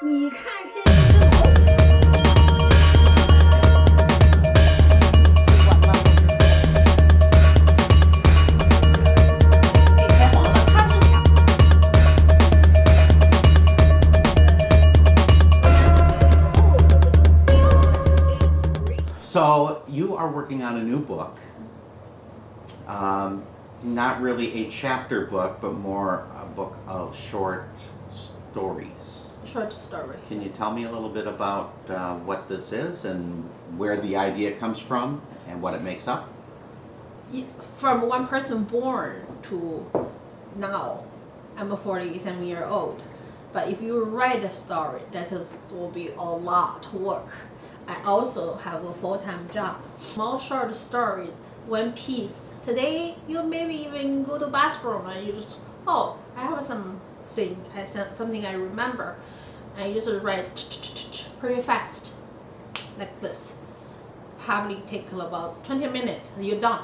你看这只狗。给开黄了，它是啥？So you are working on a new book. Not really a chapter book, but more a book of short stories. Short story. Can you tell me a little bit about what this is and where the idea comes from and what it makes up? From one person born to now, I'm a 47-year-old. But if you write a story, will be a lot of work. I also have a full-time job. Small short stories, one piece. Today, you maybe even go to bathroom and you just, I have something I remember. And you just write pretty fast, like this. Probably take about 20 minutes, you're done.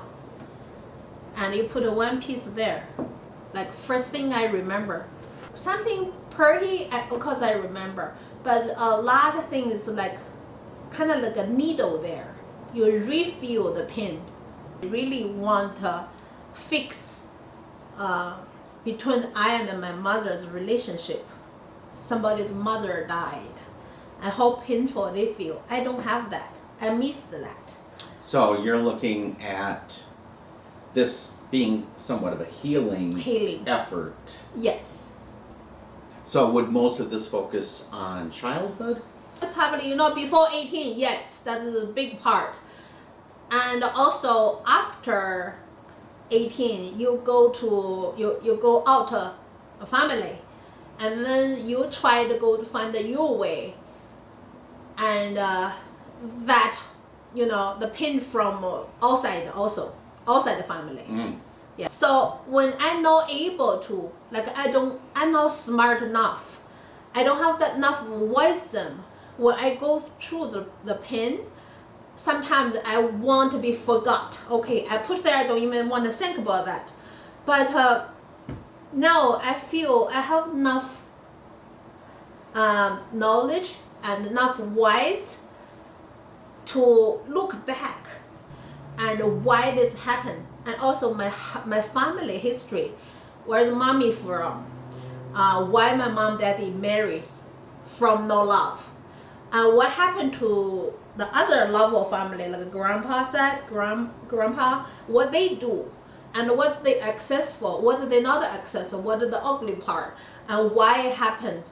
And you put one piece there. Like first thing I remember. Something pretty, of course I remember. But a lot of things like, kind of like a needle there. You refill the pin. You really want to fix between I and my mother's relationship. Somebody's mother died. And how painful they feel. I don't have that. I missed that. So you're looking at this being somewhat of a healing effort. Yes. So would most of this focus on childhood? Probably, before 18, yes, that's a big part. And also after 18, you go out a family, and then you try to go to find your way, and that the pain from outside the family. Yeah. So when I'm not able to, I'm not smart enough. I don't have that enough wisdom. When I go through the pain, sometimes I want to be forgot. Okay, I put there, I don't even want to think about that. But now I feel I have enough knowledge and enough wise to look back and why this happened. And also my family history. Where's mommy from? Why my mom daddy married from no love? And what happened to the other level of family, like grandpa said, grandpa, what they do, and what they access for, what did they not access, or what is the ugly part, and why it happened.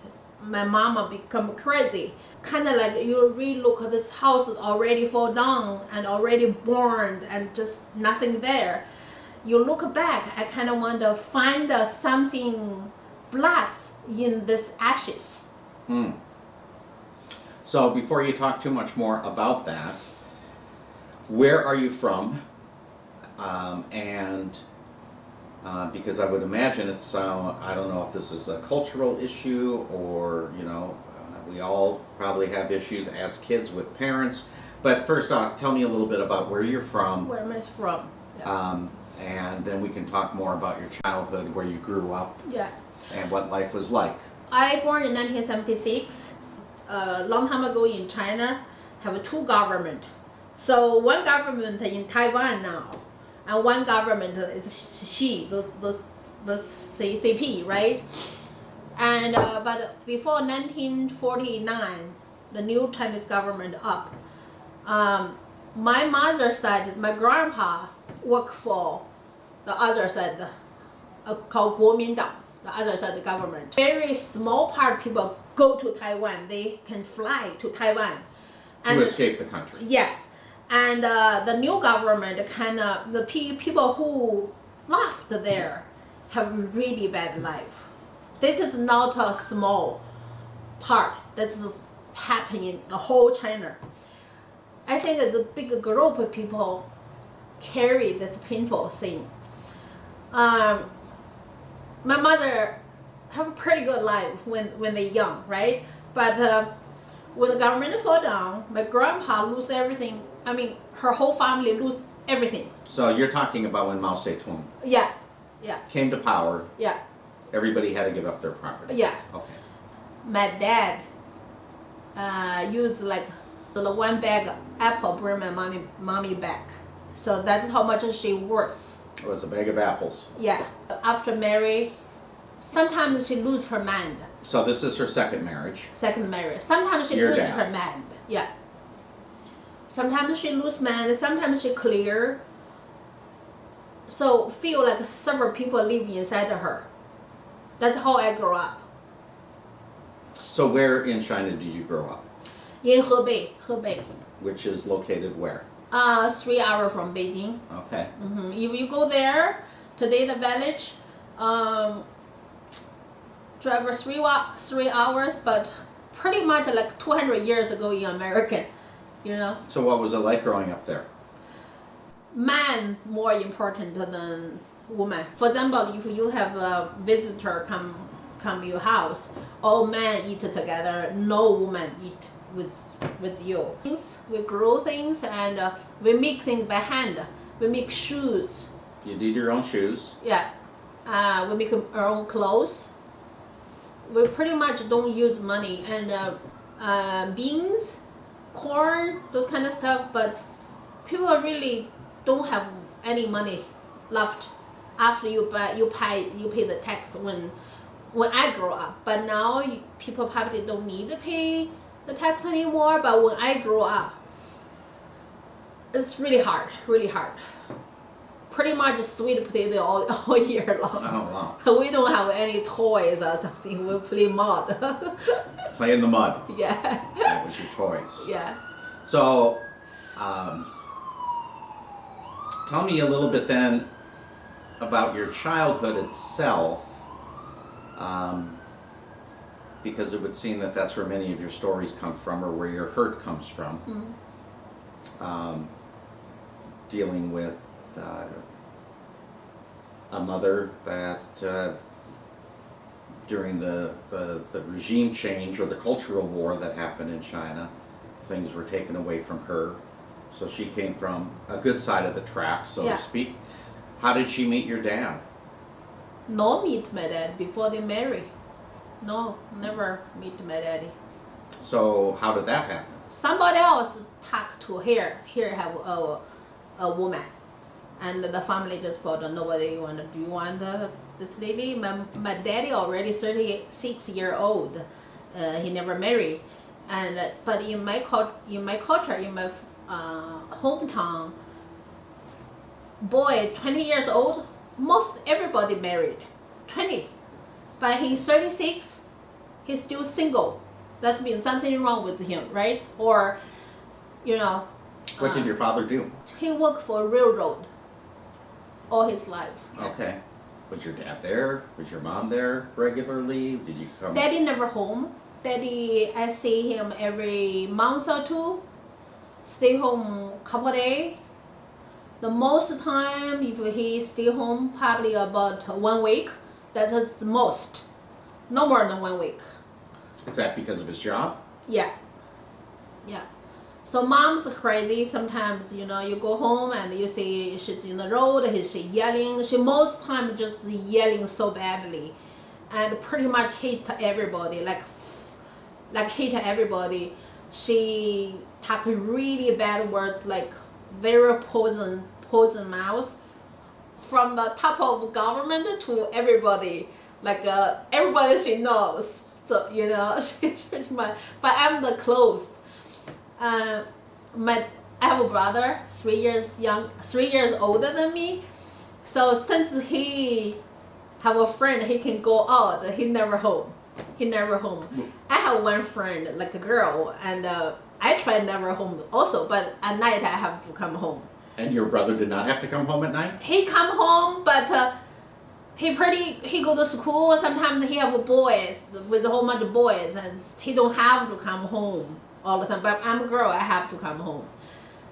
My mama become crazy. Kind of like you re-look at this house already fall down and already burned and just nothing there. You look back, I kind of want to find something blessed in this ashes. So before you talk too much more about that, where are you from? Because I would imagine it's, I don't know if this is a cultural issue or, we all probably have issues as kids with parents. But first off, tell me a little bit about where you're from. Where am I from? Yeah. And then we can talk more about your childhood, where you grew up, and what life was like. I born in 1976. Long time ago in China, have two government. So one government in Taiwan now, and one government is those CCP, right? And but before 1949, the new Chinese government up. My mother side, my grandpa worked for the other side, called 国民党, the other side of the government. Very small part of people go to Taiwan. They can fly to Taiwan. To escape the country. Yes. And the new government the people who left there have really bad life. This is not a small part. That's happening in the whole China. I think that the big group of people carry this painful thing. My mother have a pretty good life when they're young, right? But when the government fall down, my grandpa lose everything. I mean, her whole family lose everything. So you're talking about when Mao Zedong came to power. Yeah. Everybody had to give up their property. Yeah. Okay. My dad use like the one bag apple bring my money back. So that's how much she worth. It was a bag of apples. Yeah. After marry, sometimes she lose her mind. So this is her second marriage. Second marriage. Sometimes she Your lose dad. her mind. Yeah. Sometimes she lose mind. Sometimes she clear. So feel like several people live inside of her. That's how I grew up. So where in China did you grow up? In Hebei. Which is located where? 3 hours from Beijing. Okay. If you go there, today the village, drive 3 hours, but pretty much like 200 years ago in America, you know. So what was it like growing up there? Man more important than woman. For example, if you have a visitor come your house, all men eat together, no woman eat with you. We grow things and we make things by hand. We make shoes. You did your own shoes. Yeah. We make our own clothes. We pretty much don't use money and beans, corn, those kind of stuff. But people really don't have any money left after you pay the tax when I grow up. But now people probably don't need to pay the tax anymore. But when I grew up, it's really hard. Pretty much sweet potato all year long. Oh, wow. We don't have any toys or something. We play mud. Play in the mud. Yeah. That was your toys. Yeah. So, tell me a little bit then about your childhood itself, because it would seem that that's where many of your stories come from, or where your hurt comes from. Dealing with a mother that during the regime change or the cultural war that happened in China, things were taken away from her. So she came from a good side of the track, so Yeah. to speak. How did she meet your dad? No meet my dad before they marry. No, never meet my daddy. So how did that happen? Somebody else talk to her. Here have a woman, and the family just thought nobody want. Do you want this lady? My daddy already 36 years old. He never married, and but in my culture, in my hometown, boy 20 years old, most everybody married, 20, but he's 36. He's still single. That means something wrong with him, right? Or, you know. What did your father do? He worked for a railroad all his life. Okay. Was your dad there? Was your mom there regularly? Did you come? Daddy never home. Daddy, I see him every month or two. Stay home couple days. The most time, if he stay home, probably about 1 week. That's the most. No more than 1 week. Is that because of his job? Yeah. Yeah. So mom's crazy. Sometimes, you know, you go home and you see she's in the road, she's yelling. She most time just yelling so badly and pretty much hate everybody, like hate everybody. She talk really bad words, like very poison mouth from the top of government to everybody, like everybody she knows. So, you know, she pretty much, but I'm the close. I have a brother, 3 years older than me. So since he have a friend, he can go out. He never home. I have one friend, like a girl, and I try never home also. But at night I have to come home. And your brother did not have to come home at night? He come home, but he go to school. Sometimes he have boys with a whole bunch of boys, and he don't have to come home all the time. But I'm a girl, I have to come home.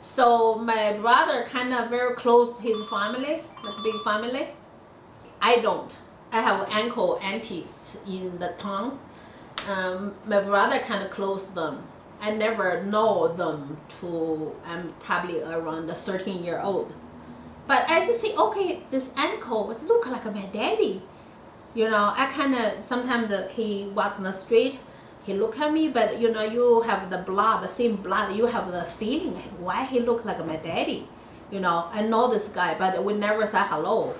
So my brother kind of very close to his family, like big family. I don't. I have uncle, aunties in the town. My brother kind of close them. I never know them till I'm probably around 13-year-old. But I just say, okay, this uncle look like my daddy. You know, I kind of, sometimes he walk on the street, He look at me, but you know, you have the blood, the same blood. You have the feeling. Why he look like my daddy? You know, I know this guy, but we never say hello.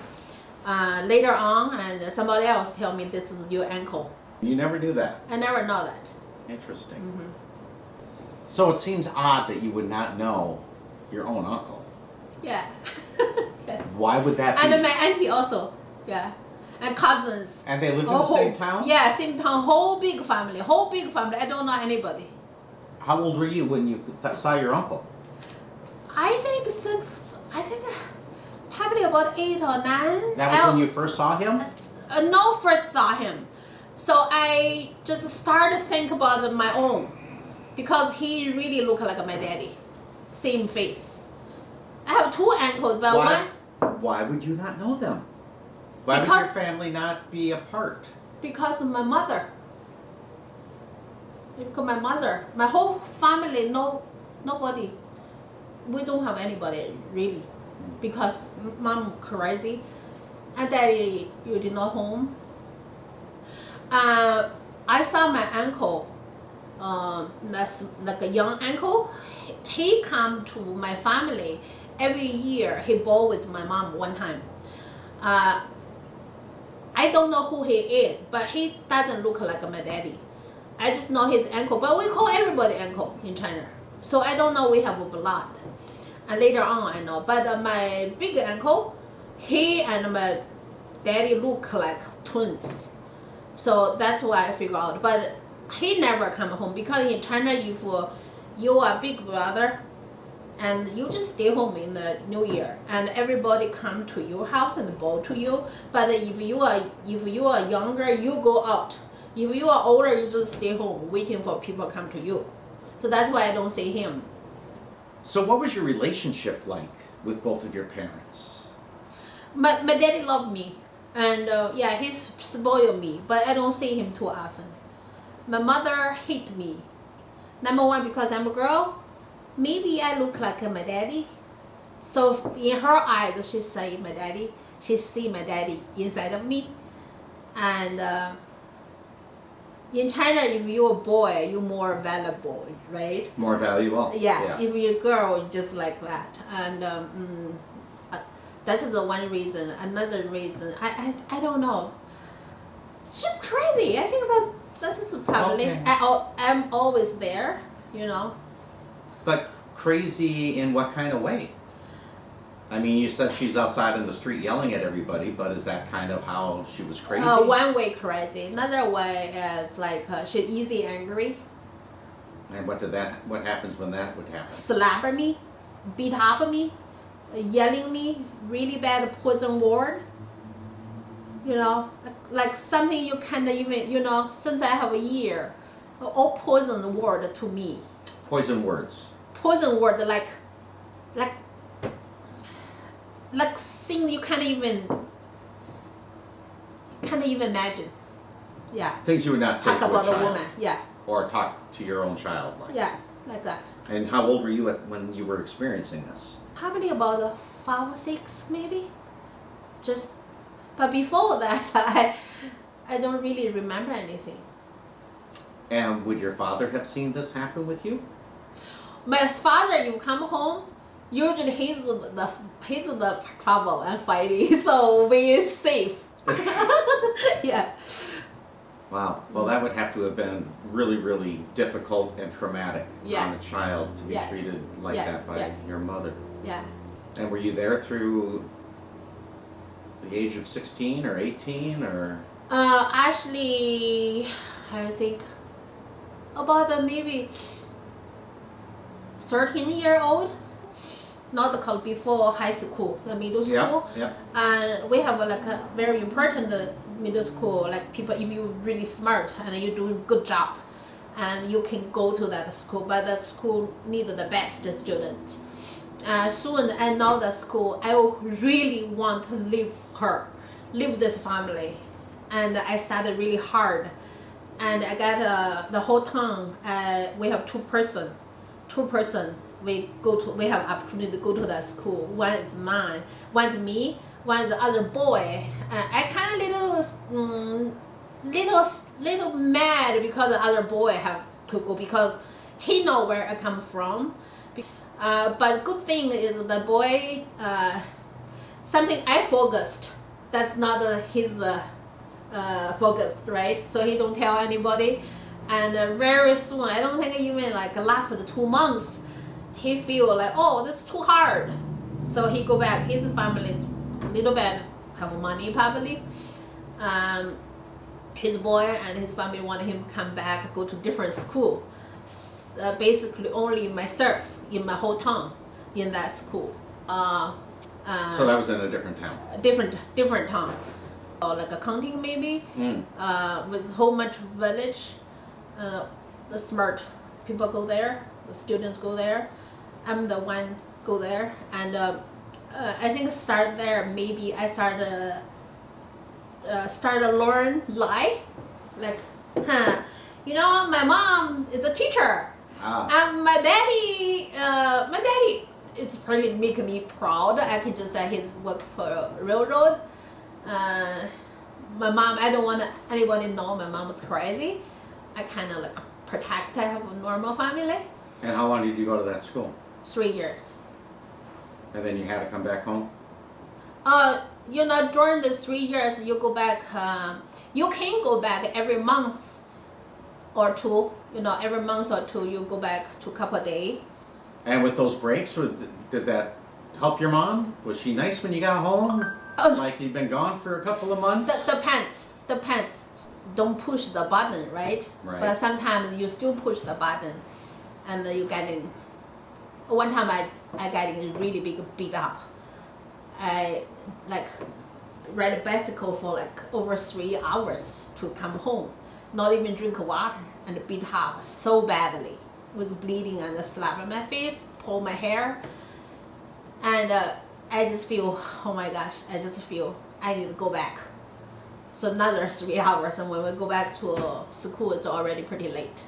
Later on, and somebody else tell me this is your uncle. You never knew that. I never know that. Interesting. Mm-hmm. So it seems odd that you would not know your own uncle. Yeah. Yes. Why would that be? And my auntie also. Yeah. And cousins. And they lived in the same town? Yeah, same town. Whole big family. I don't know anybody. How old were you when you saw your uncle? I think probably about 8 or 9. That was when you first saw him? No, first saw him. So I just started to think about my own. Because he really looked like my daddy. Same face. I have 2 uncles, but Why would you not know them? Why would your family not be apart? Because of my mother. Because my mother. My whole family, nobody. We don't have anybody, really. Because mom crazy. And daddy, you did not home. I saw my uncle. That's like a young uncle. He come to my family every year. He bought with my mom one time. I don't know who he is, but he doesn't look like my daddy. I just know his uncle, but we call everybody uncle in China. So I don't know we have a blood. And later on I know. But my big uncle, he and my daddy look like twins. So that's why I figure out. But he never come home because in China, if you are big brother, and you just stay home in the New Year, and everybody come to your house and bow to you. But if you are younger, you go out. If you are older, you just stay home waiting for people to come to you. So that's why I don't see him. So what was your relationship like with both of your parents? My daddy loved me, and yeah, he spoiled me, but I don't see him too often. My mother hate me. Number one, because I'm a girl. Maybe I look like my daddy. So in her eyes, she say my daddy. She see my daddy inside of me. And in China, if you're a boy, you're more valuable, right? More valuable? Yeah. If you're a girl, just like that. And that's the one reason. Another reason, I don't know. She's crazy. I think that's probably. Okay. I'm always there, you know. But crazy in what kind of way? I mean, you said she's outside in the street yelling at everybody, but is that kind of how she was crazy? One way crazy. Another way is like she's easy angry. And what happens when that would happen? Slap me, beat up me, yelling me, really bad poison word. You know, like something you can't even, you know, since I have a year, all poison word to me. Poison words. Poison word like things you can't even imagine. Yeah. Things you would not say talk to about a child. woman. Yeah. Or talk to your own child like. Yeah, like that. And how old were you when you were experiencing this? Probably about 5 or 6, maybe. But before that, I don't really remember anything. And would your father have seen this happen with you? My father, if you come home, usually he's the trouble and fighting, so we're safe. Yeah. Wow. Well, that would have to have been really, really difficult and traumatic on a Yes. child to be Yes. treated like Yes. that by Yes. your mother. Yeah. And were you there through the age of 16 or 18 or? Actually, I think about maybe 13-year-old. Not the college, before high school, the middle school. Yeah. And we have like a very important middle school, like people, if you're really smart and you're doing good job, and you can go to that school, but that school need the best student. Soon I know the school, I really want to live this family. And I started really hard. And I got the whole town, we have two person. We have opportunity to go to that school. One is mine, one is me, one is the other boy. I kind of little little mad because the other boy have to go because he know where I come from. But good thing is the boy something I focused. That's not his focus, right? So he don't tell anybody. And very soon, I don't think even like after 2 months, he feel like, oh, that's too hard. So he go back. His family is a little bit have money probably. His boy and his family want him to come back, go to different school. Basically only myself in my whole town in that school. So that was in a different town. Different town, like accounting maybe. With whole much village. The smart people go there. The students go there. I'm the one go there, and I think start there. Maybe I started learn lie, like, my mom is a teacher. And my daddy it's pretty make me proud. I can just say he's worked for railroad. My mom, I don't want anybody to know my mom was crazy. I kind of like protect. I have a normal family. And how long did you go to that school? 3 years. And then you had to come back home? During the 3 years, you go back. You can go back every month or two. Every month or two, you go back to a couple of days. And with those breaks, did that help your mom? Was she nice when you got home? Like you'd been gone for a couple of months? Depends. Don't push the button, right? But sometimes you still push the button, and you getting. One time I getting really big beat up. I like ride a bicycle for like over 3 hours to come home, not even drink water, and beat up so badly, was bleeding and slap on my face, pull my hair, and I just feel, oh my gosh, I need to go back. So another 3 hours, and when we go back to school, it's already pretty late.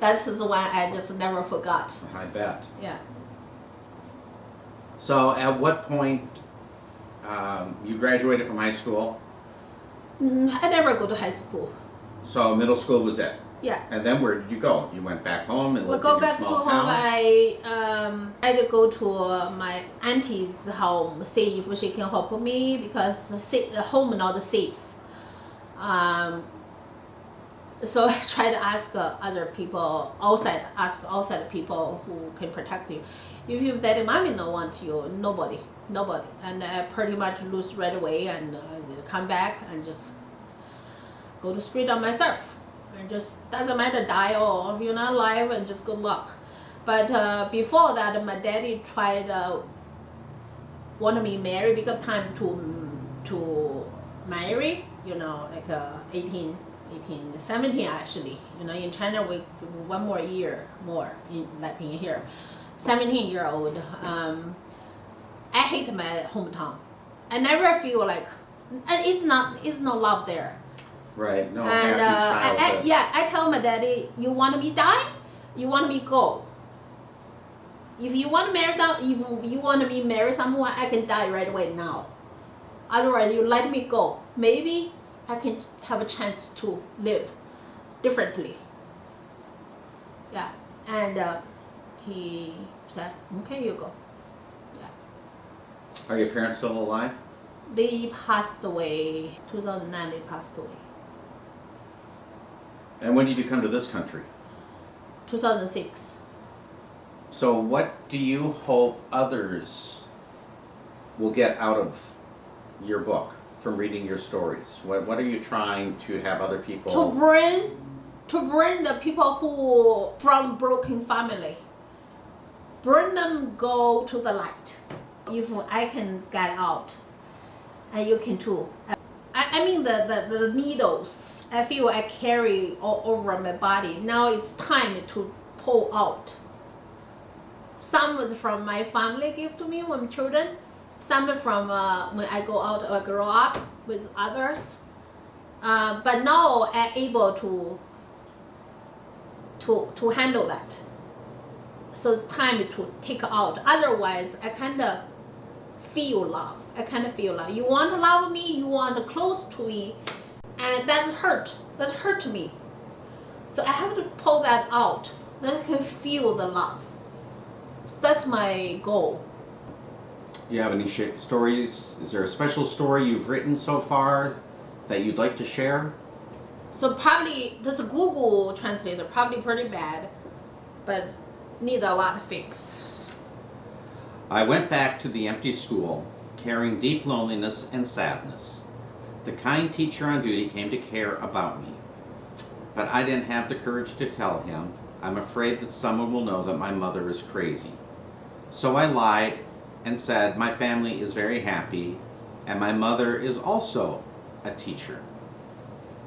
That's the one I just never forgot. I bet. Yeah. So at what point you graduated from high school? I never go to high school. So middle school was it? Yeah. And then where did you go? You went back home and lived go in your back to small home. town? I had to go to my auntie's home, see if she can help me because the home not safe. So I try to ask other people ask outside people who can protect you. If your daddy mommy don't want you, nobody. And I pretty much lose right away and come back and just go to street on myself. And just doesn't matter die or you're not alive and just good luck. But before that, my daddy tried wanted me marry because time to marry. Like 18, 17 actually. In China we give 1 more year more like in here. 17-year-old. I hate my hometown. I never feel like it's no love there. Right. No And happy childhood. I tell my daddy, you want me die? You want me go? If you want me marry someone, I can die right away now. Otherwise, you let me go. Maybe I can have a chance to live differently. Yeah, and he said, "Okay, you go." Yeah. Are your parents still alive? They passed away 2009. They passed away. And when did you come to this country? 2006. So what do you hope others will get out of your book from reading your stories? What are you trying to have other people... To bring the people who from broken family, bring them go to the light. If I can get out, and you can too. I mean the needles, I feel I carry all over my body. Now it's time to pull out. Some was from my family give to me when children. Some from when I go out or grow up with others. But now I'm able to handle that. So it's time to take out. Otherwise, I kind of feel love. You want to love me, you want to close to me, and that hurt me. So I have to pull that out. Then I can feel the love. That's my goal. Do you have any stories? Is there a special story you've written so far that you'd like to share? So probably this Google translator probably pretty bad, but need a lot of fix. I went back to the empty school, carrying deep loneliness and sadness. The kind teacher on duty came to care about me, but I didn't have the courage to tell him. I'm afraid that someone will know that my mother is crazy. So I lied and said my family is very happy and my mother is also a teacher.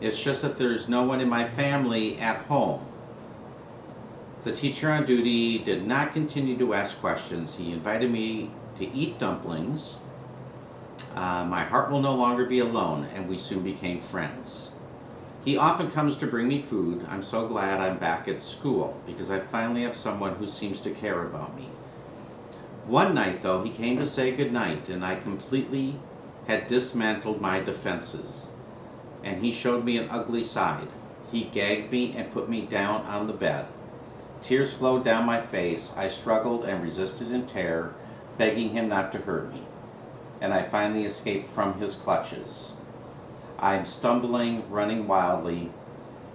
It's just that there's no one in my family at home. The teacher on duty did not continue to ask questions. He invited me to eat dumplings. My heart will no longer be alone, and we soon became friends. He often comes to bring me food. I'm so glad I'm back at school because I finally have someone who seems to care about me. One night, though, he came to say goodnight, and I completely had dismantled my defenses. And he showed me an ugly side. He gagged me and put me down on the bed. Tears flowed down my face. I struggled and resisted in terror, begging him not to hurt me. And I finally escaped from his clutches. I'm stumbling, running wildly.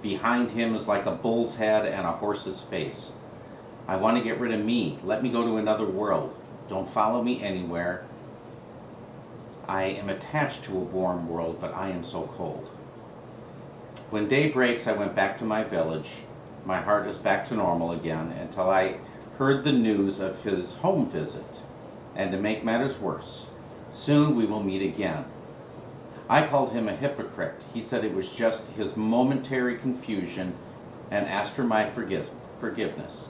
Behind him is like a bull's head and a horse's face. I want to get rid of me. Let me go to another world. Don't follow me anywhere. I am attached to a warm world, but I am so cold. When day breaks, I went back to my village. My heart is back to normal again until I heard the news of his home visit. And to make matters worse, soon we will meet again. I called him a hypocrite. He said it was just his momentary confusion and asked for my forgiveness.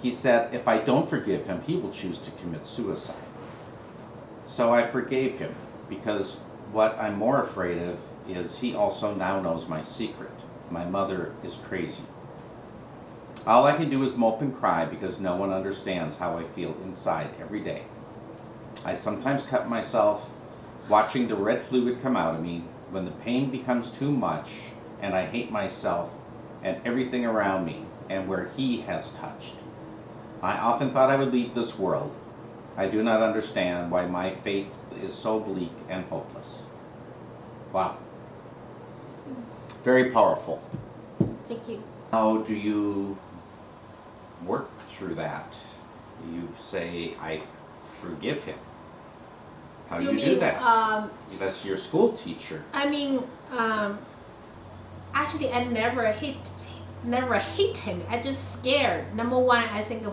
He said if I don't forgive him, he will choose to commit suicide. So I forgave him because what I'm more afraid of is he also now knows my secret. My mother is crazy. All I can do is mope and cry because no one understands how I feel inside every day. I sometimes cut myself watching the red fluid come out of me when the pain becomes too much and I hate myself and everything around me and where he has touched. I often thought I would leave this world. I do not understand why my fate is so bleak and hopeless. Wow. Very powerful. Thank you. How do you work through that? You say, I forgive him. How do you do that? That's your school teacher. I mean, actually, I never hate him. I just scared. Number one, I think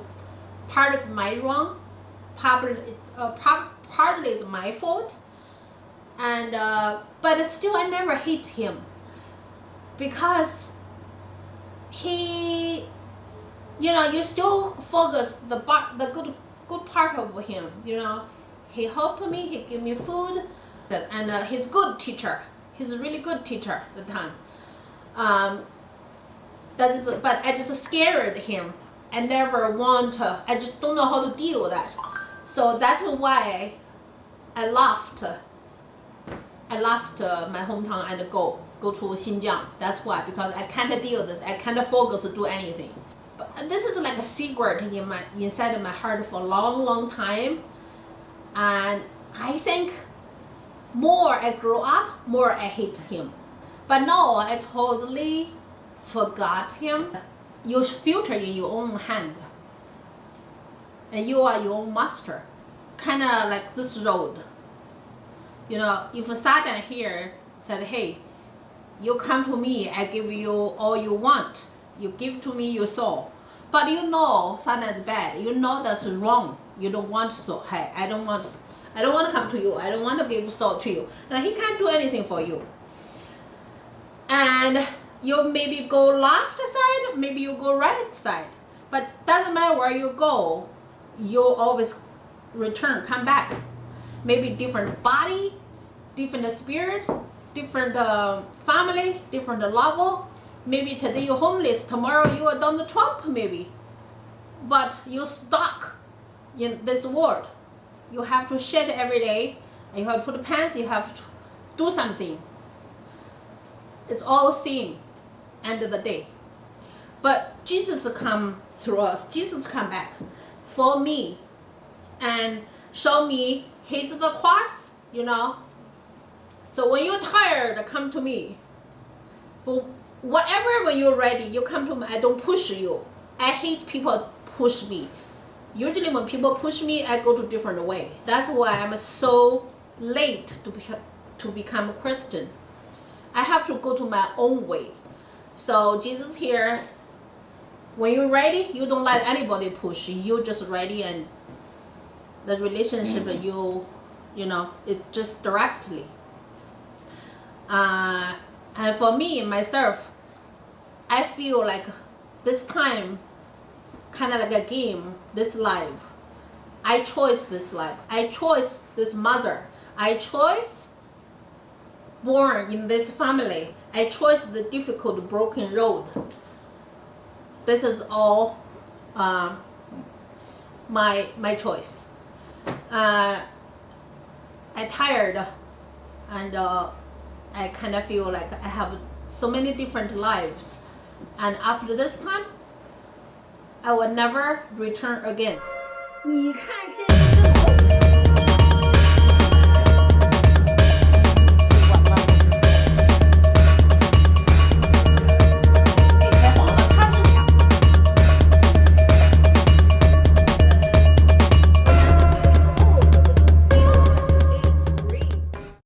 part is my wrong. Partly it's my fault. And but still, I never hate him because he, you still focus the good part of him. He helped me. He gave me food, and he's good teacher. He's a really good teacher at the time. But I just scared him. I never want to. I just don't know how to deal with that. So that's why I left my hometown and go to Xinjiang. That's why, because I can't deal with this. I can't focus to do anything. But this is like a secret inside of my heart for a long, long time. And I think more I grow up, more I hate him. But no, I totally forgot him. You filter in your own hand. And you are your own master. Kind of like this road. If Satan here said, hey, you come to me, I give you all you want. You give to me your soul. But Satan is bad. That's wrong. You don't want soul. Hey, I don't want to come to you. I don't want to give soul to you. And he can't do anything for you. And you maybe go left side, maybe you go right side. But doesn't matter where you go, you always come back. Maybe different body, different spirit, different family, different level. Maybe today you're homeless, tomorrow you are Donald Trump maybe. But you're stuck in this world. You have to shit every day, and you have to put pants, you have to do something. It's all same end of the day. But Jesus come through us. Jesus come back for me and show me his the cross, you know. So when you're tired, come to me. But whatever, when you're ready, you come to me. I don't push you. I hate people push me. Usually when people push me, I go to different way. That's why I'm so late to become a Christian. I have to go to my own way. So Jesus here, when you're ready, you don't let anybody push. You just ready, and the relationship you know, it just directly. And for me, myself, I feel like this time, kind of like a game, this life. I chose this life. I chose this mother. I chose born in this family. I chose the difficult, broken road. This is all my choice. I tired, and I kind of feel like I have so many different lives, and after this time, I will never return again. 你看这